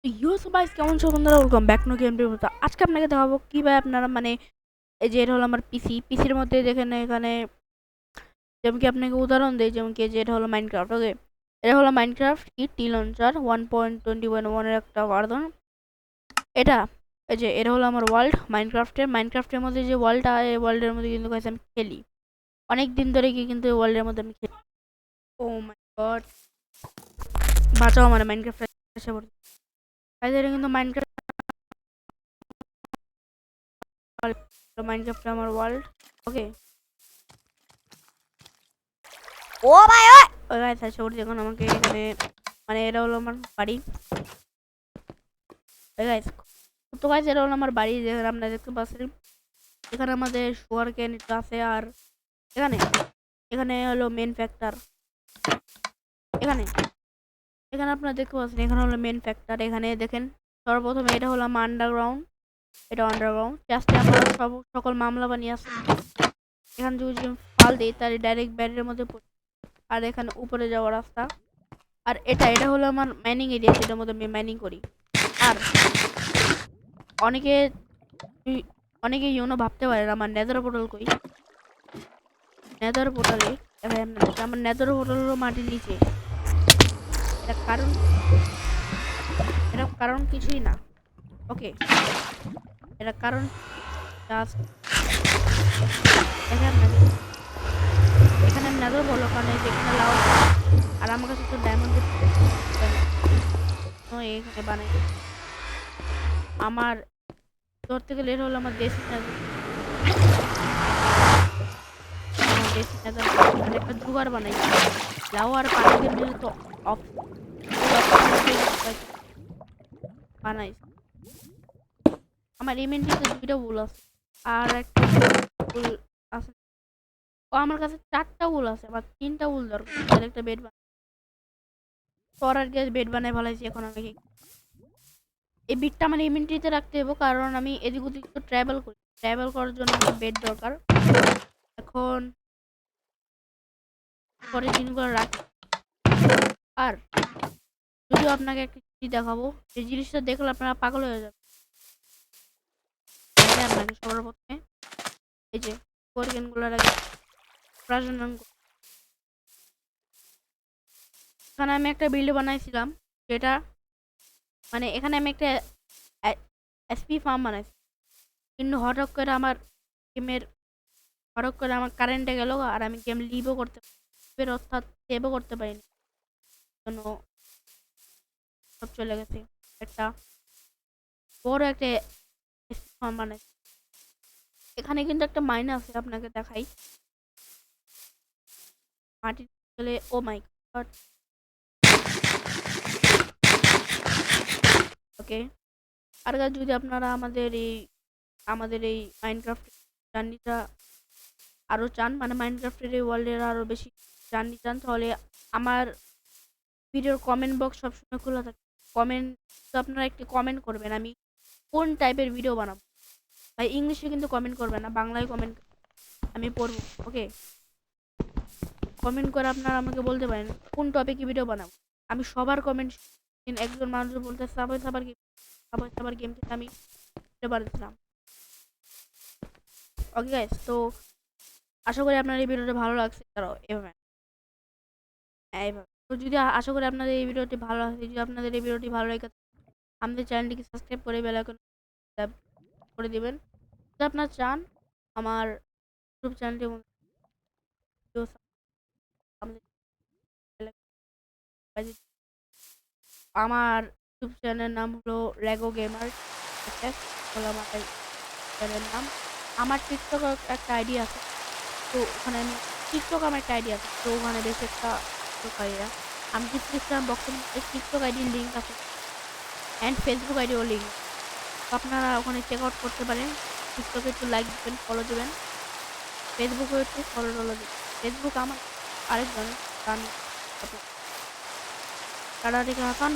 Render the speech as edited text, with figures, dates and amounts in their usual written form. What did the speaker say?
Guys কেমন আছো বন্ধুরা? Welcome back to game play. আজকে আপনাকে দেখাবো কিভাবে আপনারা এই যে এটা হলো আমার পিসির মধ্যে দেখেন এখানে যেমন কি আপনাকে উদাহরণ দেই, যেমন কি যে এটা হলো মাইনক্রাফট। ওকে, এটা হলো মাইনক্রাফট টি লঞ্চার 1.21 এর একটা ভার্সন। এটা এই যে এটা হলো আমার মাইনক্রাফটের মধ্যে যে ওয়ার্ল্ডটা, এই ওয়ার্ল্ডের মধ্যে কিন্তু গাইস আমি খেলি অনেক দিন ধরে, কি কিন্তু এই ওয়ার্ল্ডের মধ্যে আমি খেলি। ও মাই গড, বাঁচাও আমার মাইনক্রাফট এসে পড়ছে। গাইস এটা কিন্তু মাইনক্রাফট আমার ওয়ার্ল্ড। ওকে, ও ভাই ওই ওই গাইস আছে ওর, দেখুন আমাকে এখানে এটা হলো আমার বাড়ি। ওই গাইস, তো গাইস এটা হলো আমার বাড়ি, যেখানে আপনারা দেখতে পাচ্ছেন এখানে আমাদের সুগার কেন আছে। আর এখানে এখানে হলো মেন ফ্যাক্টর। এখানে এখানে আপনারা দেখতে পাচ্ছেন এখানে হলো মেন ফ্যাক্টর। এখানে দেখেন সর্বপ্রথমে এটা হলো আমার আন্ডারগ্রাউন্ড। এটা আন্ডারগ্রাউন্ড জাস্ট আমরা সকল মামলা বানিয়ে আসছি। এখানে যদি ফাল দিই তাহলে ডাইরেক্ট ব্যারের মধ্যে পড়ে। আর এখানে উপরে যাওয়ার রাস্তা। আর এটা হলো আমার মাইনিং এরিয়া, যেটার মধ্যে আমি মাইনিং করি। আর অনেকে অনেকে ভাবতে পারেন আমার নেদার পোর্টাল কই। নেদার পোর্টালে দেখাই আপনাদেরকে, আমার নেদার পোর্টাল হলো মাটির নিচে। এটা কারণ কিছুই না। ওকে, এটা কারণ জাস্ট দেখেন আপনাকে এখানে নেদার বলো, কারণ এই যে এখানে লাউ আর আমার কাছে তো ডায়মন্ড এখানে বানাই। আমার ধরতে গেলে এটা হলো আমার দেশি নেদার। একটা জুগার বানাই লাউ আর পানিকে মিলে তো অফ বানাই। আমার ইমেন্ট্রিতে দুইটা ভুল আছে আর একটা ভুল আছে। ও আমার কাছে চারটা ভুল আছে, আমার তিনটা ভুল দরকার। একটা বেড পরার গ্যাস বেড বানাই ফেলাইছি। এখন আমি এই বিটটা আমার ইমেন্ট্রিতে রাখতে হবে, কারণ আমি এদিক ওদিক তো ট্রাভেল করার জন্য একটা বেড দরকার। এখন পরের দিনগুলো রাখি। আর যদিও আপনাকে একটা জিনিস দেখাবো, এই জিনিসটা দেখলে আপনারা পাগল হয়ে যাবে। আপনাকে সবার প্রথমে এই যে কোরিয়ান গুলো আগে প্রজনন। এখানে আমি একটা বিল্ড বানাইছিলাম, যেটা এখানে আমি একটা এসপি ফার্ম বানাইছি। কিন্তু হঠাৎ করে আমার কারেন্টে গেল, আর আমি গেম লিভও করতে অর্থাৎ সেভও করতে পারিনি। জন্য সব চলে গেছে। একটা বড় একটা এসপি ফার্ম বানাইছি। এখানে কিন্তু একটা মাইন আছে, আপনাকে দেখাই। মাটি গেলে ও মাই গড। ওকে, আর যদি আপনারা আমাদের এই মাইনক্রাফট জার্নিটা আরো চান, মাইনক্রাফটের এই ওয়ার্ল্ডের আরো বেশি জার্নি চান, তাহলে আমার ভিডিওর কমেন্ট বক্স সবসময় খোলা থাকে। কমেন্ট তো আপনারা একটি কমেন্ট করবেন আমি কোন টাইপের ভিডিও বানাবো। ভাই ইংলিশে কিন্তু কমেন্ট করবেন না, বাংলায় কমেন্ট, আমি পড়বো। ওকে, কমেন্ট করে আপনারা আমাকে বলতে পারেন কোন টপিকে ভিডিও বানাবো। আমি সবার কমেন্ট, একজন মানুষ বলতে সাবার গেম থেকে আমি ভিডিও বানাচ্ছিলাম। ওকে গাইস, তো আশা করি আপনার এই ভিডিওটা ভালো লাগছে। এভাবে এইভাবে তো যদি আশা করি আপনাদের এই ভিডিওটি ভালো লাগছে। যদি আপনাদের এই ভিডিওটি ভালো লাগে আমাদের চ্যানেলটিকে সাবস্ক্রাইব করে বেল আইকন করে দিবেন। যদি আপনারা চান আমার ইউটিউব চ্যানেলটি আমার ইউটিউব চ্যানেলের নাম হলো রেগো গেমার, হলো আমার চ্যানেলের নাম। আমার টিকটক একটা আইডি আছে, তো ওখানে আমি আমার একটা আইডি আছে, তো ওখানে বেশ একটা টিকটকারীরা আমি ডিসক্রিপশন বক্সে টিকটক আইডির লিঙ্ক আছে অ্যান্ড ফেসবুক আইডিও লিঙ্ক, তো আপনারা ওখানে চেক আউট করতে পারেন। টিকটকে একটু লাইক দিবেন, ফলো দিবেন, ফেসবুকে একটু ফলো দিবেন। ফেসবুক আমার আরেকজন গান টাটা রেখে হাসান।